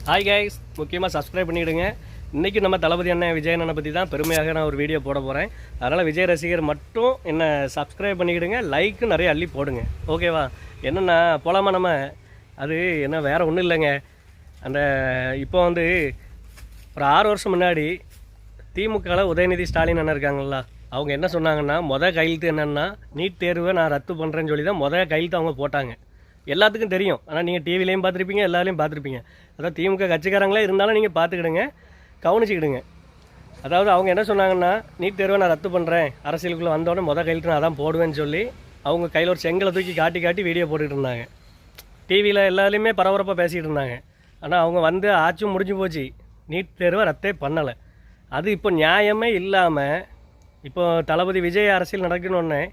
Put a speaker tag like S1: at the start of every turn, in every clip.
S1: Hi guys, முக்கியமாக subscribe பண்ணிவிடுங்க. இன்றைக்கி நம்ம தளபதி அண்ணன் விஜய் அண்ணனை பற்றி தான் பெருமையாக நான் ஒரு வீடியோ போட போகிறேன். அதனால் விஜய் ரசிகர் மட்டும் என்ன சப்ஸ்கிரைப் பண்ணிக்கிடுங்க, லைக்கு நிறைய அள்ளி போடுங்க. ஓகேவா? என்னென்னா போலாமா நம்ம? அது என்ன வேறு ஒன்றும் இல்லைங்க. அந்த இப்போ வந்து ஒரு 6 வருஷம் முன்னாடி திமுகவில் உதயநிதி ஸ்டாலின் அண்ணன் இருக்காங்களா, அவங்க என்ன சொன்னாங்கன்னா, கையெழுத்து என்னென்னா நீட் தேர்வை நான் ரத்து பண்ணுறேன்னு சொல்லி தான் கையெழுத்து அவங்க போட்டாங்க. எல்லாத்துக்கும் தெரியும். ஆனால் நீங்கள் டிவிலையும் பார்த்துருப்பீங்க, எல்லாரையும் பார்த்துருப்பீங்க. அதாவது திமுக கட்சிக்காரங்களே இருந்தாலும் நீங்கள் பார்த்துக்கிடுங்க, கவனிச்சிக்கிடுங்க. அதாவது அவங்க என்ன சொன்னாங்கன்னா, நீட் தேர்வை நான் ரத்து பண்ணுறேன், அரசியலுக்குள்ளே வந்தோடனே கையெழுத்து நான் அதான் போடுவேன்னு சொல்லி அவங்க கையில் ஒரு செங்கலை தூக்கி காட்டி வீடியோ போட்டுக்கிட்டு இருந்தாங்க. டிவியில் எல்லாருமே பரபரப்பாக பேசிகிட்டு இருந்தாங்க. ஆனால் அவங்க வந்து ஆட்சி முடிஞ்சு போச்சு, நீட் தேர்வை ரத்தே பண்ணலை. அது இப்போ நியாயமே இல்லாமல் இப்போ தளபதி விஜய் அரசியல் நடக்கணுன்னே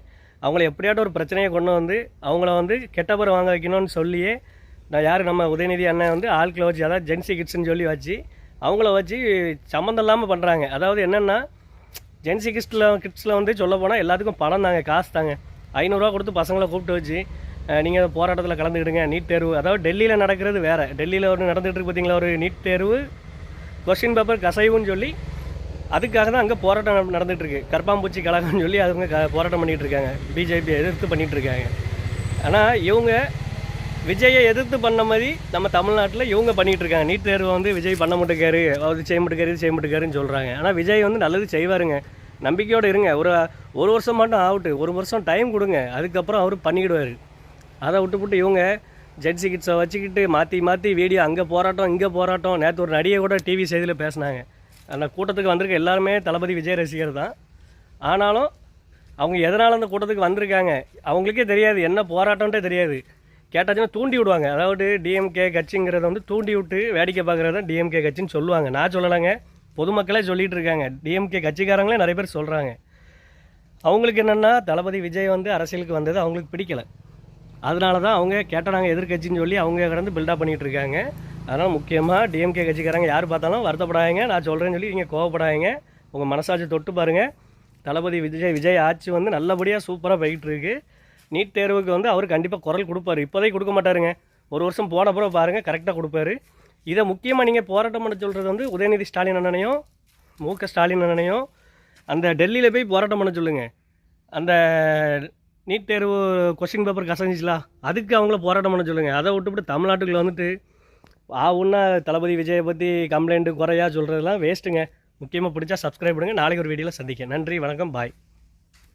S1: அவங்கள எப்படியாட்டும் ஒரு பிரச்சனையை கொண்டு வந்து அவங்கள வந்து கெட்ட பேர் வாங்க வைக்கணும்னு சொல்லியே நம்ம உதயநிதி அண்ணன் வந்து ஆட்களை வச்சு, அதாவது ஜென்சி கிட்ஸ்ன்னு சொல்லி வச்சு அவங்கள வச்சு சம்மந்தம் இல்லாமல் பண்ணுறாங்க. அதாவது என்னென்னா, ஜென்சி கிட்ஸில் வந்து சொல்ல போனால் எல்லாத்துக்கும் பணம் தாங்க, காசு தாங்க. 500 ரூபா கொடுத்து பசங்களை கூப்பிட்டு வச்சு நீங்கள் போராட்டத்தில் கலந்துக்கிடுங்க. நீட் தேர்வு, அதாவது டெல்லியில் நடக்கிறது வேறு. டெல்லியில் ஒரு நடந்துகிட்டு இருக்கு பார்த்தீங்களா, ஒரு நீட் தேர்வு கொஸ்டின் பேப்பர் கசைவுன்னு சொல்லி அதுக்காக தான் அங்கே போராட்டம் நடந்துகிட்ருக்கு. கற்பாம்பூச்சி கழகம்னு சொல்லி அவங்க போராட்டம் பண்ணிகிட்டு இருக்காங்க, பிஜேபியை எதிர்த்து பண்ணிகிட்ருக்காங்க. ஆனால் இவங்க விஜயை எதிர்த்து பண்ண மாதிரி நம்ம தமிழ்நாட்டில் இவங்க பண்ணிகிட்டு இருக்காங்க. நீட் தேர்வை வந்து விஜய் பண்ண மாட்டேக்காரு, அது செய்ய மாட்டேக்காரு, இது செய்ய மாட்டேக்காருன்னு சொல்கிறாங்க. ஆனால் விஜய் வந்து நல்லது செய்வாருங்க, நம்பிக்கையோடு இருங்க. ஒரு வருஷம் மட்டும் ஆகட்டு, 1 வருஷம் டைம் கொடுங்க, அதுக்கப்புறம் அவர் பண்ணிக்கிடுவார். அதை விட்டு இவங்க ஜென்சி கிட்ஸை வச்சுக்கிட்டு மாற்றி வீடியோ அங்கே போராட்டம் இங்கே போராட்டம். நேற்று ஒரு நடிகை கூட டிவி செய்தியில் பேசினாங்க. அந்த கூட்டத்துக்கு வந்திருக்க எல்லாருமே தளபதி விஜய் ரசிகர் தான். ஆனாலும் அவங்க எதனால் அந்த கூட்டத்துக்கு வந்திருக்காங்க அவங்களுக்கே தெரியாது, என்ன போராட்டம்ன்றே தெரியாது. கேட்டாச்சுன்னா தூண்டி விடுவாங்க. அதாவது டிஎம்கே கட்சிங்கிறத வந்து தூண்டி விட்டு வேடிக்கை பார்க்குறது தான் டிஎம்கே கட்சின்னு சொல்லுவாங்க. நான் சொல்லலைங்க, பொதுமக்களே சொல்லிகிட்டு இருக்காங்க, டிஎம்கே கட்சிக்காரங்களே நிறைய பேர் சொல்கிறாங்க. அவங்களுக்கு என்னென்னா, தளபதி விஜய் வந்து அரசியலுக்கு வந்தது அவங்களுக்கு பிடிக்கலை. அதனால தான் அவங்க கேட்டால் நாங்கள் எதிர்கட்சின்னு சொல்லி அவங்க கடந்து பில்டப் பண்ணிகிட்டு இருக்காங்க. அதனால் முக்கியமாக டிஎம்கே கட்சிக்காரங்க யார் பார்த்தாலும் வருத்தப்படாதீங்க, நான் சொல்கிறேன்னு சொல்லி நீங்கள் கோவப்படாதீங்க. உங்கள் மனசாட்சி தொட்டு பாருங்கள். தளபதி விஜய் ஆட்சி வந்து நல்லபடியாக சூப்பராக போய்கிட்டுருக்கு. நீட் தேர்வுக்கு வந்து அவர் கண்டிப்பாக குரல் கொடுப்பார். இப்போதைக்கு கொடுக்க மாட்டாருங்க, 1 வருஷம் போன அப்புறம் பாருங்கள், கரெக்டாக கொடுப்பாரு. இதை முக்கியமாக நீங்கள் போராட்டம் பண்ண சொல்கிறது வந்து உதயநிதி ஸ்டாலின் அண்ணனையும் ஸ்டாலின் அண்ணனையும் அந்த டெல்லியில் போய் போராட்டம் பண்ண சொல்லுங்கள். அந்த நீட் தேர்வு கொஸ்டின் பேப்பர் கசஞ்சிச்சுலா, அதுக்கு அவங்கள போராட்டம் பண்ண சொல்லுங்கள். அதை விட்டுவிட்டு தமிழ்நாட்டுக்குள்ளே வந்துட்டு ஒன்றா தளபதி விஜயை பற்றி கம்ப்ளைண்ட்டு குறையா சொல்கிறதுலாம் வேஸ்ட்டுங்க. முக்கியமாக பிடிச்சா சப்ஸ்கிரைப் பண்ணுங்கள். நாளைக்கு ஒரு வீடியோவில் சந்திக்க. நன்றி, வணக்கம், பாய்.